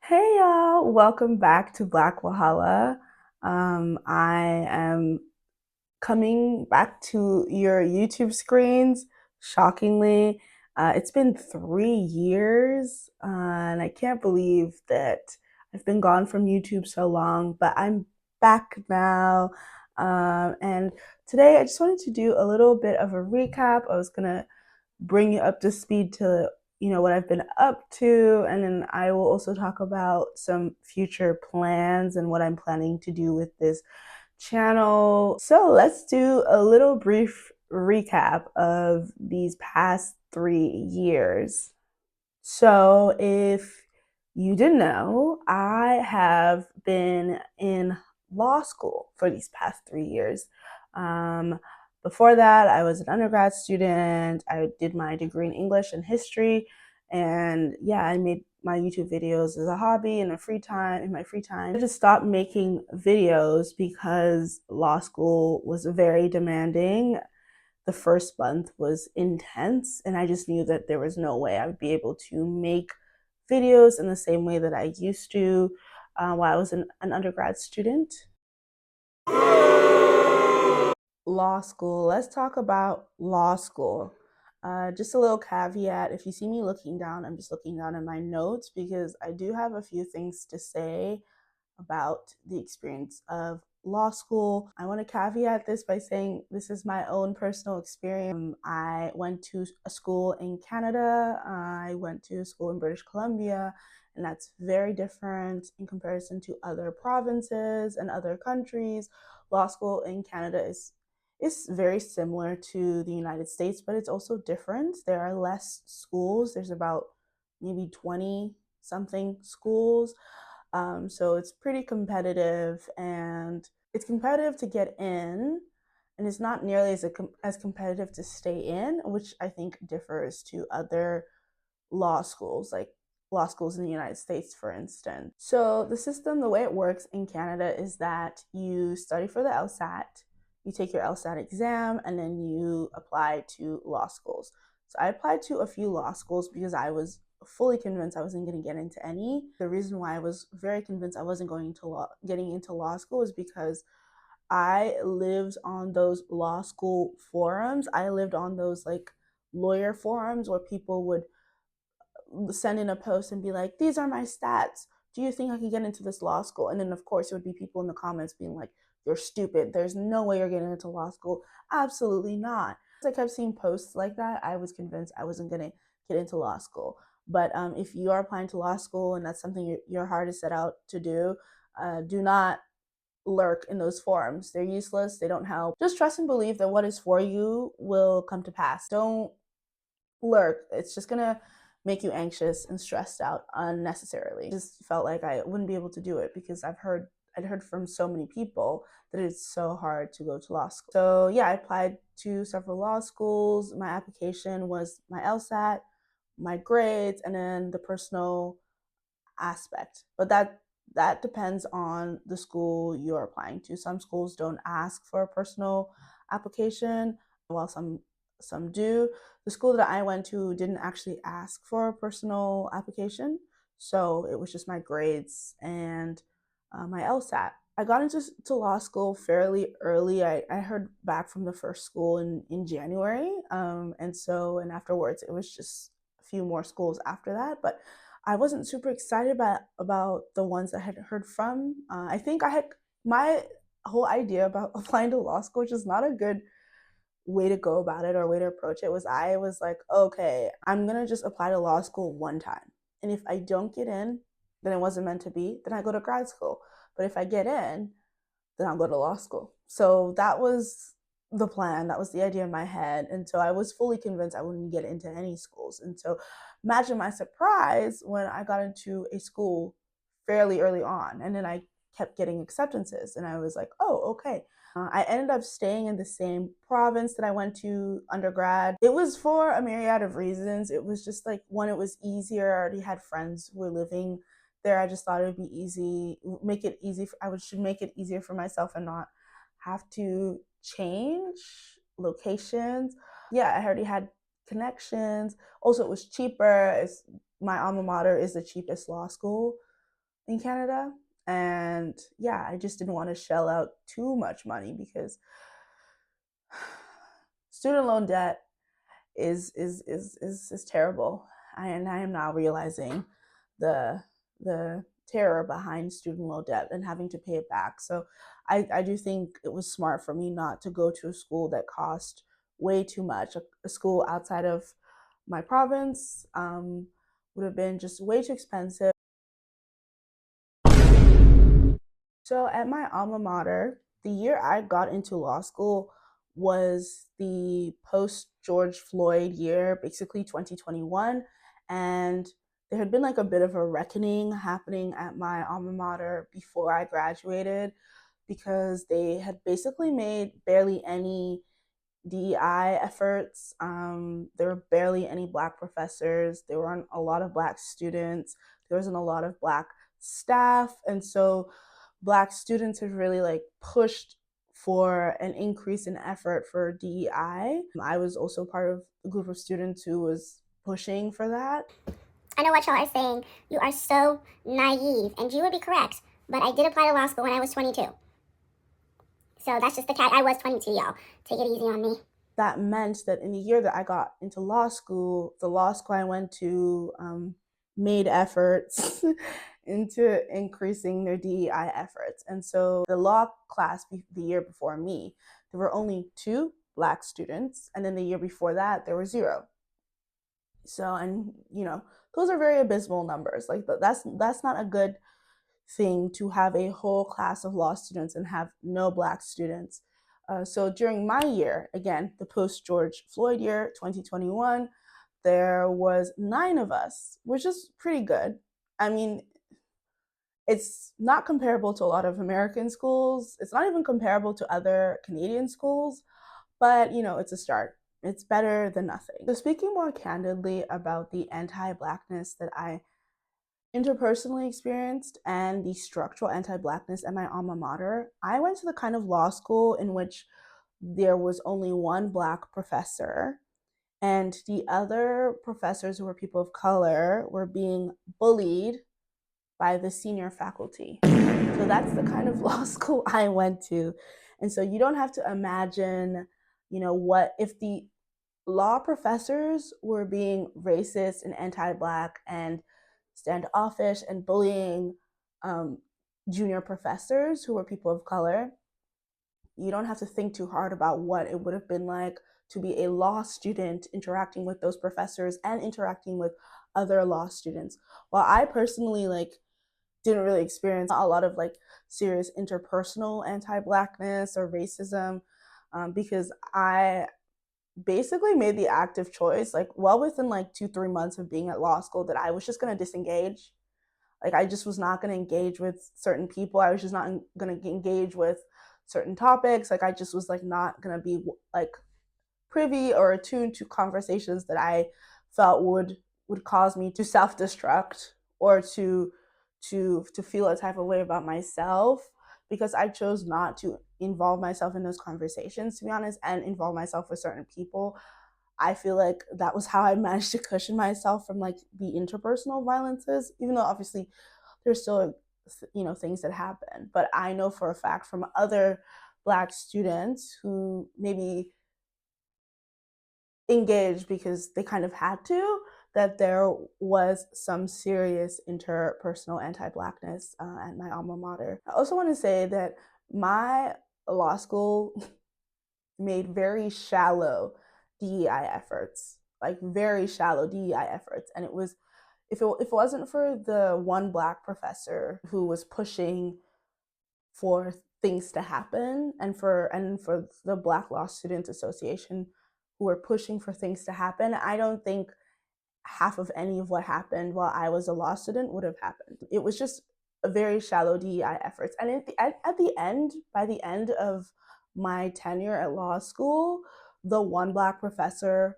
Hey y'all, welcome back to Black Wahala. I am coming back to your YouTube screens. Shockingly, it's been 3 years, and I can't believe that I've been gone from YouTube so long, but I'm back now. And today I just wanted to do a little bit of a recap. I was gonna bring you up to speed to what I've been up to, and then I will also talk about some future plans and what I'm planning to do with this channel. So let's do a little brief recap of these past 3 years. So if you didn't know, I have been in law school for these past 3 years. Um, Before that, I was an undergrad student. I did my degree in English and history. And yeah, I made my YouTube videos as a hobby in my free time. I just stopped making videos because law school was very demanding. The first month was intense, and I just knew that there was no way I would be able to make videos in the same way that I used to while I was an undergrad student. Law school. Let's talk about law school. Just a little caveat, if you see me looking down, I'm just looking down at my notes because I do have a few things to say about the experience of law school. I want to caveat this by saying this is my own personal experience. I went to a school in Canada, I went to a school in British Columbia, and that's very different in comparison to other provinces and other countries. Law school in Canada is very similar to the United States, but it's also different. There are less schools. There's about maybe 20 something schools. So it's pretty competitive, and it's competitive to get in, and it's not nearly as competitive to stay in, which I think differs to other law schools, like law schools in the United States, for instance. So the system, the way it works in Canada is that you study for the LSAT, you take your LSAT exam, and then you apply to law schools. So I applied to a few law schools because I was fully convinced I wasn't going to get into any. The reason why I was very convinced I wasn't getting into law school is because I lived on those law school forums. I lived on those like lawyer forums where people would send in a post and be like, these are my stats. Do you think I could get into this law school? And then, of course, there would be people in the comments being like, you're stupid. There's no way you're getting into law school. Absolutely not. As I kept seeing posts like that, I was convinced I wasn't going to get into law school. But if you are applying to law school and that's something your heart is set out to do not lurk in those forums. They're useless. They don't help. Just trust and believe that what is for you will come to pass. Don't lurk. It's just gonna make you anxious and stressed out unnecessarily. Just felt like I wouldn't be able to do it because I'd heard from so many people that it's so hard to go to law school. So yeah, I applied to several law schools. My application was my LSAT, my grades, and then the personal aspect. But that depends on the school you're applying to. Some schools don't ask for a personal application, while some do. The school that I went to didn't actually ask for a personal application, so it was just my grades and my LSAT. I got into law school fairly early. I heard back from the first school in January, and afterwards it was just a few more schools after that. But I wasn't super excited about the ones I had heard from. I think I had my whole idea about applying to law school, which is not a good way to go about it or way to approach it. Was I was like, okay, I'm gonna just apply to law school one time, and if I don't get in, then it wasn't meant to be. Then I go to grad school. But if I get in, then I'll go to law school. So that was the plan. That was the idea in my head. And so I was fully convinced I wouldn't get into any schools. And so imagine my surprise when I got into a school fairly early on. And then I kept getting acceptances. And I was like, oh, okay. I ended up staying in the same province that I went to undergrad. It was for a myriad of reasons. It was just like, one, it was easier. I already had friends who were living there. I just thought it would be easy, make it easy. Should make it easier for myself and not have to change locations. Yeah, I already had connections. Also, it was cheaper. My alma mater is the cheapest law school in Canada. And yeah, I just didn't want to shell out too much money because student loan debt is terrible. And I am now realizing the terror behind student loan debt and having to pay it back. So I do think it was smart for me not to go to a school that cost way too much. A school outside of my province would have been just way too expensive. So at my alma mater, the year I got into law school was the post George Floyd year, basically 2021. And there had been like a bit of a reckoning happening at my alma mater before I graduated because they had basically made barely any DEI efforts. There were barely any Black professors. There weren't a lot of Black students. There wasn't a lot of Black staff. And so Black students have really like pushed for an increase in effort for DEI. I was also part of a group of students who was pushing for that. I know what y'all are saying. You are so naive, and you would be correct. But I did apply to law school when I was 22. So that's just the cat. I was 22, y'all. Take it easy on me. That meant that in the year that I got into law school, the law school I went to made efforts into increasing their DEI efforts. And so the law class the year before me, there were only 2 Black students. And then the year before that, there were 0. So, and those are very abysmal numbers. Like that's not a good thing to have a whole class of law students and have no Black students. So during my year, again, the post George Floyd year, 2021, there was 9 of us, which is pretty good. I mean, it's not comparable to a lot of American schools. It's not even comparable to other Canadian schools, but it's a start. It's better than nothing. So speaking more candidly about the anti-Blackness that I interpersonally experienced and the structural anti-Blackness at my alma mater, I went to the kind of law school in which there was only one Black professor, and the other professors who were people of color were being bullied by the senior faculty. So that's the kind of law school I went to. And so you don't have to imagine, what if the law professors were being racist and anti-Black and standoffish and bullying junior professors who were people of color. You don't have to think too hard about what it would have been like to be a law student interacting with those professors and interacting with other law students. While I personally didn't really experience a lot of serious interpersonal anti-Blackness or racism, because I basically made the active choice, well within 2-3 months of being at law school, that I was just going to disengage. I just was not going to engage with certain people. I was just not going to engage with certain topics. I just was not going to be privy or attuned to conversations that I felt would cause me to self-destruct or to feel a type of way about myself, because I chose not to involve myself in those conversations, to be honest, and involve myself with certain people. I feel like that was how I managed to cushion myself from the interpersonal violences, even though obviously there's still things that happen. But I know for a fact from other Black students who maybe engaged because they kind of had to, that there was some serious interpersonal anti-Blackness at my alma mater. I also want to say that my law school made very shallow DEI efforts, very shallow DEI efforts. And it was, if it wasn't for the one Black professor who was pushing for things to happen, and for the Black Law Students Association who were pushing for things to happen, I don't think half of any of what happened while I was a law student would have happened. It was just a very shallow DEI efforts. And at the end, by the end of my tenure at law school, the one Black professor,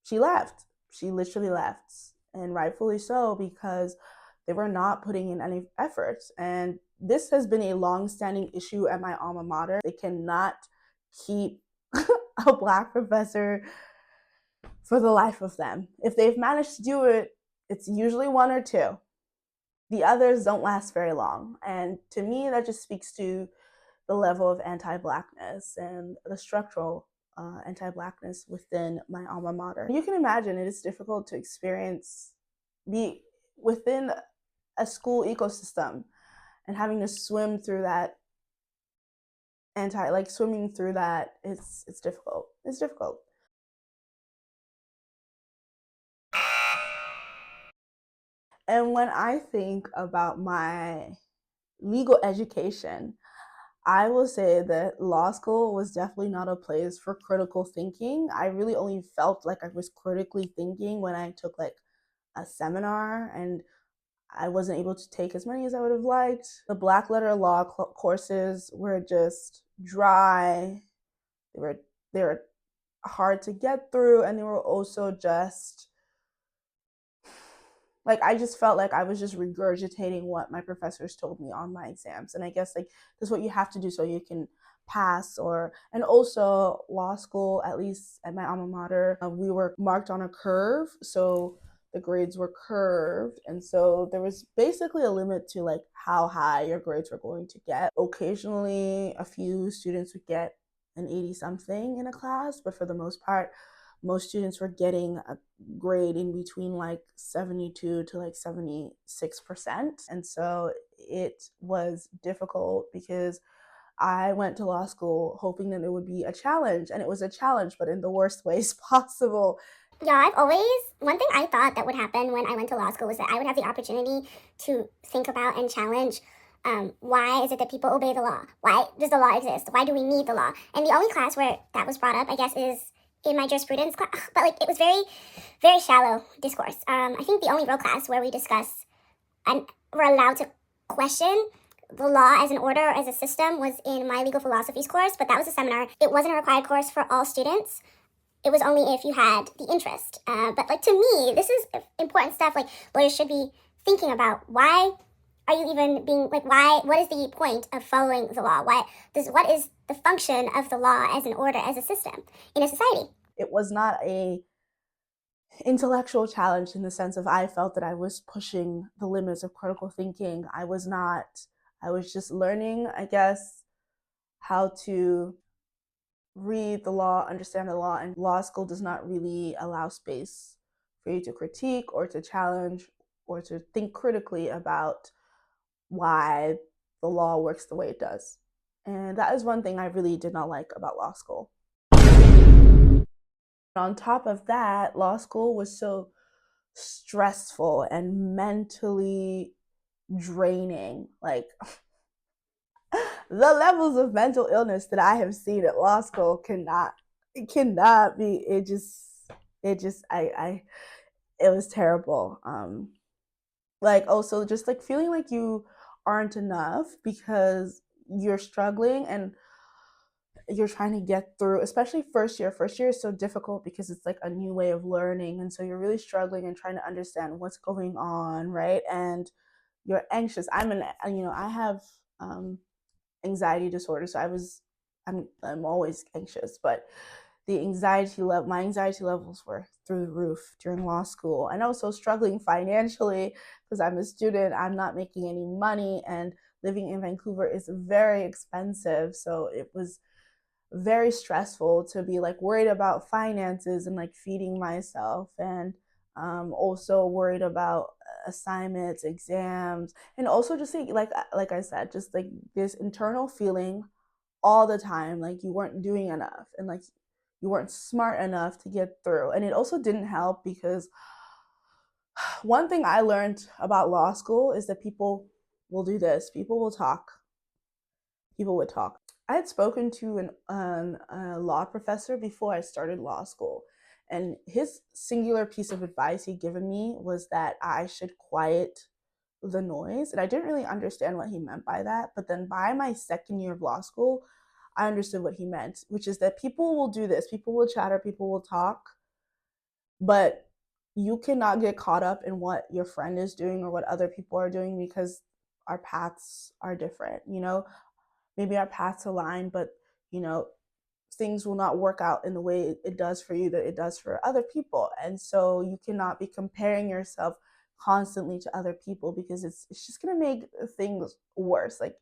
she left. She literally left, and rightfully so, because they were not putting in any efforts. And this has been a long-standing issue at my alma mater. They cannot keep a Black professor for the life of them. If they've managed to do it, it's usually 1 or 2. The others don't last very long. And to me, that just speaks to the level of anti Blackness and the structural anti Blackness within my alma mater. You can imagine it is difficult to experience, be within a school ecosystem and having to swim through that like swimming through that. It's difficult. It's difficult. And when I think about my legal education, I will say that law school was definitely not a place for critical thinking. I really only felt like I was critically thinking when I took like a seminar, and I wasn't able to take as many as I would have liked. The black letter law courses were just dry. They were hard to get through, and they were also just like I just felt like I was just regurgitating what my professors told me on my exams. And I guess like that's what you have to do so you can pass. Or and also law school, at least at my alma mater, we were marked on a curve, so the grades were curved, and so there was basically a limit to like how high your grades were going to get. Occasionally a few students would get an 80 something in a class, but for the most part most students were getting a grade in between like 72 to like 76%. And so it was difficult because I went to law school hoping that it would be a challenge, and it was a challenge, but in the worst ways possible. Yeah, one thing I thought that would happen when I went to law school was that I would have the opportunity to think about and challenge why is it that people obey the law? Why does the law exist? Why do we need the law? And the only class where that was brought up, I guess, is in my jurisprudence class. But like, it was very, very shallow discourse. I think the only real class where we discuss and were allowed to question the law as an order or as a system was in my legal philosophies course, but that was a seminar. It wasn't a required course for all students. It was only if you had the interest. But like, to me, this is important stuff. Like, lawyers should be thinking about, why are you even being like, why? What is the point of following the law? What is the function of the law as an order, as a system in a society? It was not a intellectual challenge in the sense of I felt that I was pushing the limits of critical thinking. I was not. I was just learning, I guess, how to read the law, understand the law, and law school does not really allow space for you to critique or to challenge or to think critically about why the law works the way it does. And that is one thing I really did not like about law school. On top of that, law school was so stressful and mentally draining. Like the levels of mental illness that I have seen at law school cannot be. I it was terrible. Like also just like feeling like you aren't enough because you're struggling and you're trying to get through, especially first year. First year is so difficult because it's like a new way of learning, and so you're really struggling and trying to understand what's going on, right? And you're anxious. I have anxiety disorder, so I'm always anxious, but my anxiety levels were through the roof during law school, and also struggling financially because I'm a student. I'm not making any money, and living in Vancouver is very expensive, so it was very stressful to be like worried about finances and like feeding myself, and also worried about assignments, exams, and also just like I said, just like this internal feeling all the time like you weren't doing enough and like you weren't smart enough to get through. And it also didn't help because one thing I learned about law school is that people will do this. People will talk. People would talk. I had spoken to a law professor before I started law school, and his singular piece of advice he'd given me was that I should quiet the noise. And I didn't really understand what he meant by that. But then by my second year of law school, I understood what he meant, which is that people will do this. People will chatter, people will talk, but you cannot get caught up in what your friend is doing or what other people are doing because our paths are different. Maybe our paths align, but you know, things will not work out in the way it does for you that it does for other people. And so you cannot be comparing yourself constantly to other people, because it's just going to make things worse. Like,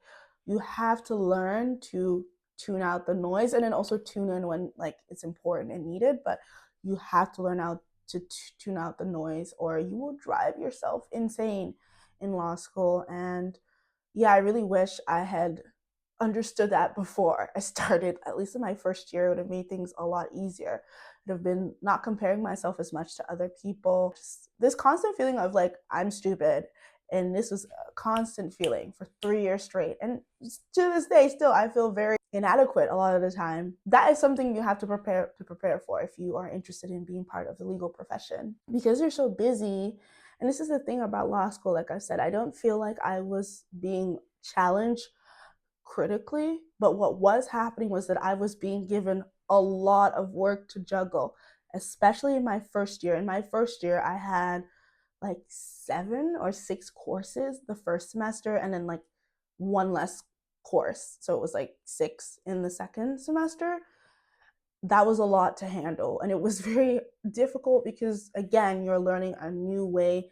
you have to learn to tune out the noise, and then also tune in when like it's important and needed, but you have to learn how to tune out the noise, or you will drive yourself insane in law school. And yeah, I really wish I had understood that before I started. At least in my first year, it would have made things a lot easier. I'd have been not comparing myself as much to other people. Just this constant feeling of like, I'm stupid. And this was a constant feeling for 3 years straight. And to this day, still, I feel very inadequate a lot of the time. That is something you have to prepare for if you are interested in being part of the legal profession, because you're so busy. And this is the thing about law school. Like I said, I don't feel like I was being challenged critically, but what was happening was that I was being given a lot of work to juggle, especially in my first year. In my first year, I had like 7 or 6 courses the first semester, and then like one less course. So it was like 6 in the second semester. That was a lot to handle. And it was very difficult because, again, you're learning a new way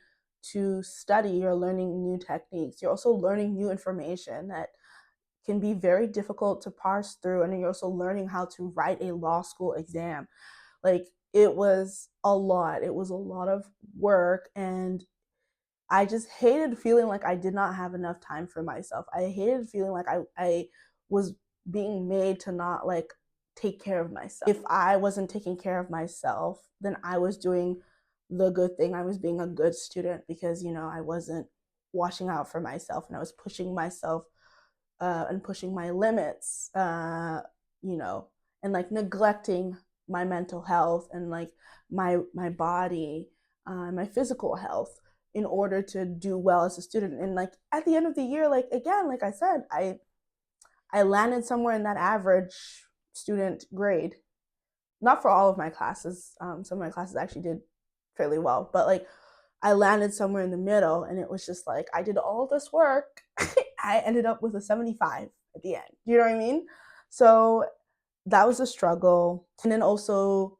to study, you're learning new techniques, you're also learning new information that can be very difficult to parse through. And you're also learning how to write a law school exam. Like, it was a lot. It was a lot of work. And I just hated feeling like I did not have enough time for myself. I hated feeling like I was being made to not like take care of myself. If I wasn't taking care of myself, then I was doing the good thing. I was being a good student because, I wasn't watching out for myself, and I was pushing myself and pushing my limits, you know, and like neglecting my mental health and like my body, my physical health, in order to do well as a student. And like at the end of the year, like again, like I said, I landed somewhere in that average student grade. Not for all of my classes. Some of my classes actually did fairly well, but like I landed somewhere in the middle, and it was just like I did all this work. I ended up with a 75 at the end. You know what I mean? So that was a struggle. And then also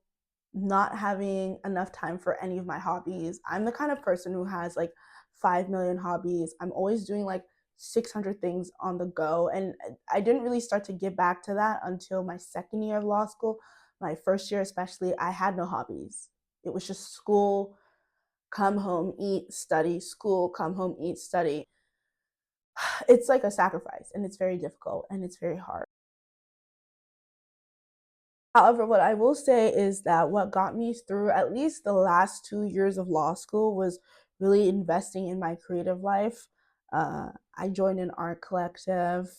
not having enough time for any of my hobbies. I'm the kind of person who has like 5 million hobbies. I'm always doing like 600 things on the go. And I didn't really start to get back to that until my second year of law school. My first year, especially, I had no hobbies. It was just school, come home, eat, study, school, come home, eat, study. It's like a sacrifice, and it's very difficult, and it's very hard. However, what I will say is that what got me through at least the last 2 years of law school was really investing in my creative life. I joined an art collective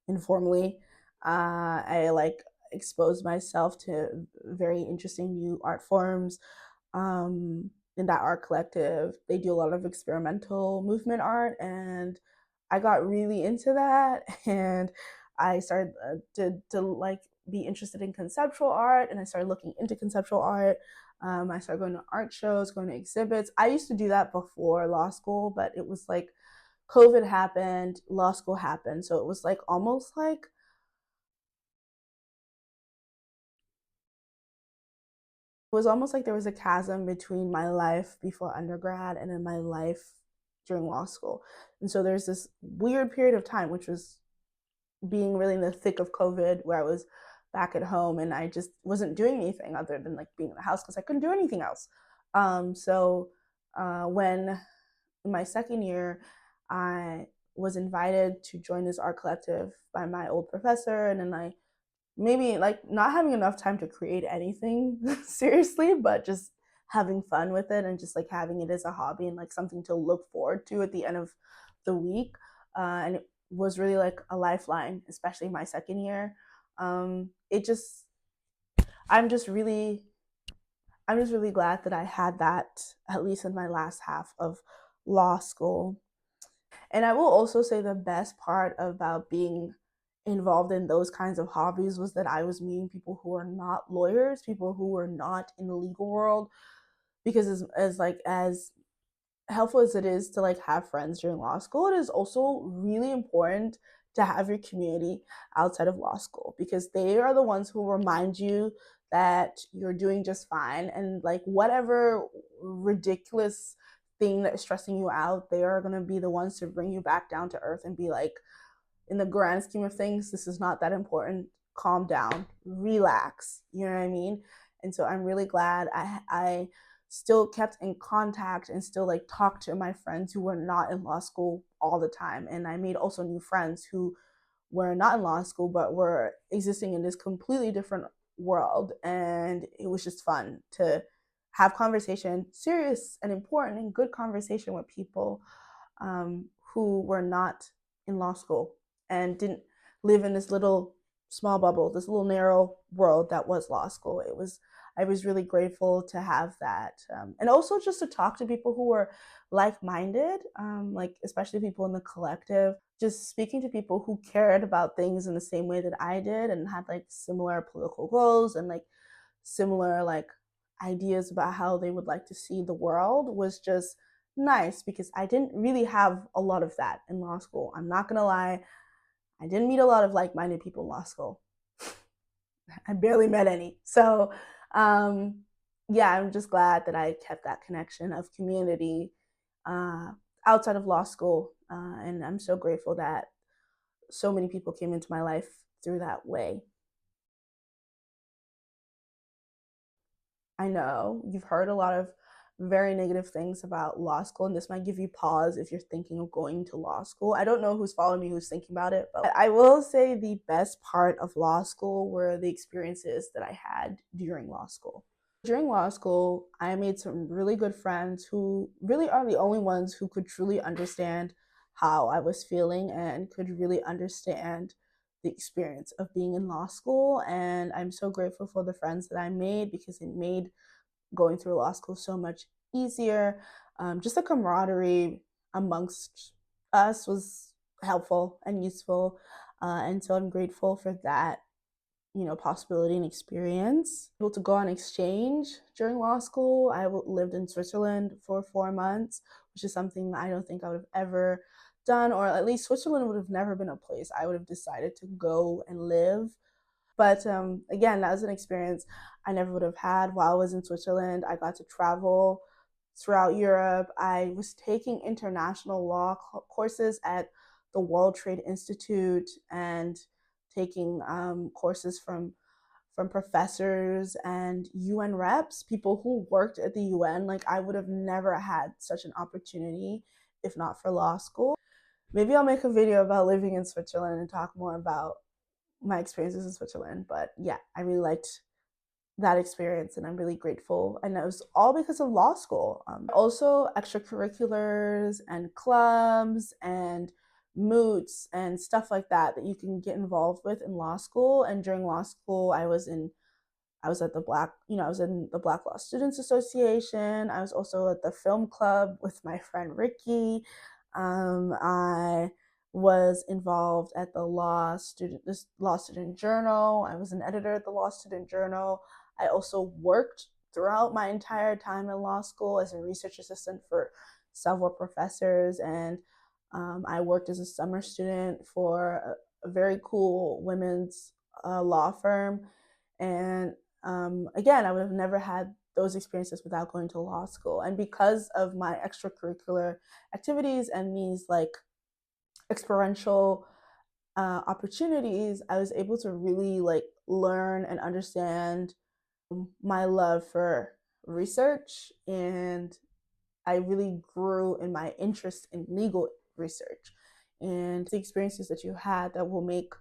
informally. I like exposed myself to very interesting new art forms. In that art collective, they do a lot of experimental movement art, and I got really into that. And I started to like be interested in conceptual art, and I started looking into conceptual art. I started going to art shows, going to exhibits. I used to do that before law school, but it was like COVID happened, law school happened, so it was like almost like there was a chasm between my life before undergrad and then my life during law school. And so there's this weird period of time, which was being really in the thick of COVID, where I was back at home and I just wasn't doing anything other than like being in the house because I couldn't do anything else. When in my second year, I was invited to join this art collective by my old professor, and then I maybe like not having enough time to create anything seriously, but just having fun with it and just like having it as a hobby and like something to look forward to at the end of the week. And it was really like a lifeline, especially my second year. It just, I'm just really, I'm just really glad that I had that at least in my last half of law school. And I will also say the best part about being involved in those kinds of hobbies was that I was meeting people who are not lawyers, people who are not in the legal world. Because as helpful as it is to like have friends during law school, it is also really important to have your community outside of law school, because they are the ones who remind you that you're doing just fine, and like whatever ridiculous thing that is stressing you out, they are going to be the ones to bring you back down to earth and be like, in the grand scheme of things, this is not that important. Calm down, relax. You know what I mean? And so I'm really glad I still kept in contact and still like talked to my friends who were not in law school all the time. And I made also new friends who were not in law school but were existing in this completely different world. And it was just fun to have conversation, serious and important and good conversation with people who were not in law school and didn't live in this little small bubble, this little narrow world that was law school. I was really grateful to have that, and also just to talk to people who were like-minded, like especially people in the collective. Just speaking to people who cared about things in the same way that I did and had like similar political goals and like similar like ideas about how they would like to see the world was just nice because I didn't really have a lot of that in law school. I'm not gonna lie, I didn't meet a lot of like-minded people in law school. I barely met any. So um, yeah, I'm just glad that I kept that connection of community uh, outside of law school, and I'm so grateful that so many people came into my life through that way. I know you've heard a lot of very negative things about law school, and this might give you pause if you're thinking of going to law school. I don't know who's following me who's thinking about it, but I will say the best part of law school were the experiences that I had during law school. During law school, I made some really good friends who really are the only ones who could truly understand how I was feeling and could really understand the experience of being in law school. And I'm so grateful for the friends that I made because it made going through law school so much easier. Just the camaraderie amongst us was helpful and useful. And so I'm grateful for that, you know, possibility and experience. Able to go on exchange during law school. I lived in Switzerland for 4 months, which is something I don't think I would have ever done, or at least Switzerland would have never been a place I would have decided to go and live. But again, that was an experience I never would have had while I was in Switzerland. I got to travel throughout Europe. I was taking international law courses at the World Trade Institute and taking courses from professors and UN reps, people who worked at the UN. Like I would have never had such an opportunity if not for law school. Maybe I'll make a video about living in Switzerland and talk more about my experiences in Switzerland. But yeah, I really liked that experience and I'm really grateful. And it was all because of law school. Also, extracurriculars and clubs and moots and stuff like that that you can get involved with in law school. And during law school, I was at the Black, you know, I was in the Black Law Students Association. I was also at the film club with my friend Ricky. I was involved at this Law Student Journal. I was an editor at the Law Student Journal. I also worked throughout my entire time in law school as a research assistant for several professors, and I worked as a summer student for a very cool women's law firm. And again, I would have never had those experiences without going to law school. And because of my extracurricular activities and these like experiential opportunities, I was able to really like learn and understand my love for research, and I really grew in my interest in legal research and the experiences that you had that will make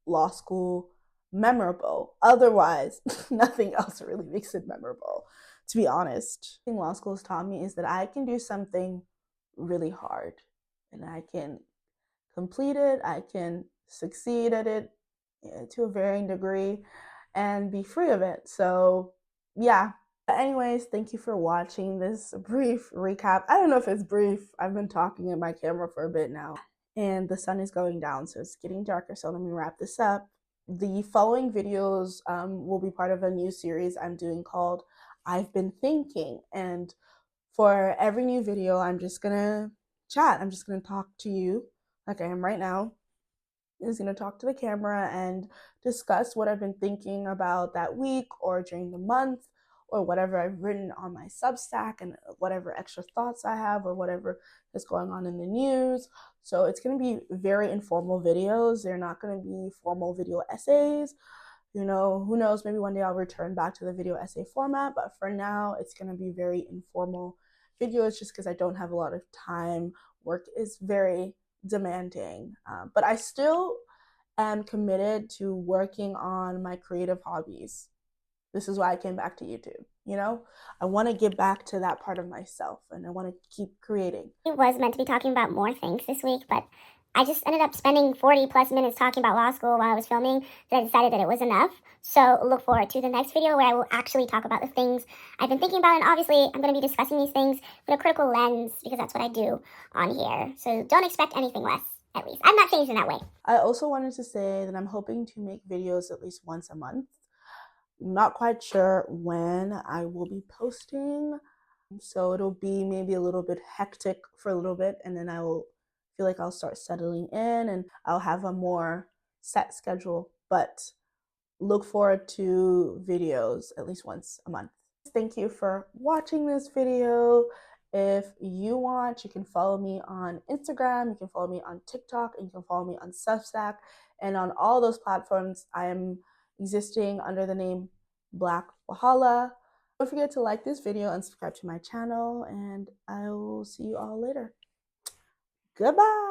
law school memorable. Otherwise, nothing else really makes it memorable, to be honest. What law school has taught me is that I can do something really hard and I can complete it, I can succeed at it to a varying degree and be free of it. So, yeah. But anyways, thank you for watching this brief recap. I don't know if it's brief. I've been talking in my camera for a bit now, and the sun is going down, so it's getting darker. So let me wrap this up. The following videos will be part of a new series I'm doing called I've Been Thinking. And for every new video, I'm just gonna chat. I'm just gonna talk to you like I am right now. Is going to talk to the camera and discuss what I've been thinking about that week or during the month or whatever I've written on my Substack and whatever extra thoughts I have or whatever is going on in the news. So it's going to be very informal videos. They're not going to be formal video essays. You know, who knows, maybe one day I'll return back to the video essay format, but for now it's going to be very informal videos just because I don't have a lot of time. Work is very demanding, but I still am committed to working on my creative hobbies. This is why I came back to YouTube. You know, I want to get back to that part of myself and I want to keep creating. It was meant to be talking about more things this week, but I just ended up spending 40 plus minutes talking about law school while I was filming that I decided that it was enough. So look forward to the next video where I will actually talk about the things I've been thinking about. And obviously, I'm going to be discussing these things with a critical lens because that's what I do on here. So don't expect anything less, at least. I'm not changed in that way. I also wanted to say that I'm hoping to make videos at least once a month. I'm not quite sure when I will be posting. So it'll be maybe a little bit hectic for a little bit, and then I will feel like I'll start settling in and I'll have a more set schedule. But look forward to videos at least once a month. Thank you for watching this video. If you want, you can follow me on Instagram, you can follow me on TikTok, and you can follow me on Substack. And on all those platforms, I am existing under the name Black Wahala. Don't forget to like this video and subscribe to my channel, and I will see you all later. Goodbye.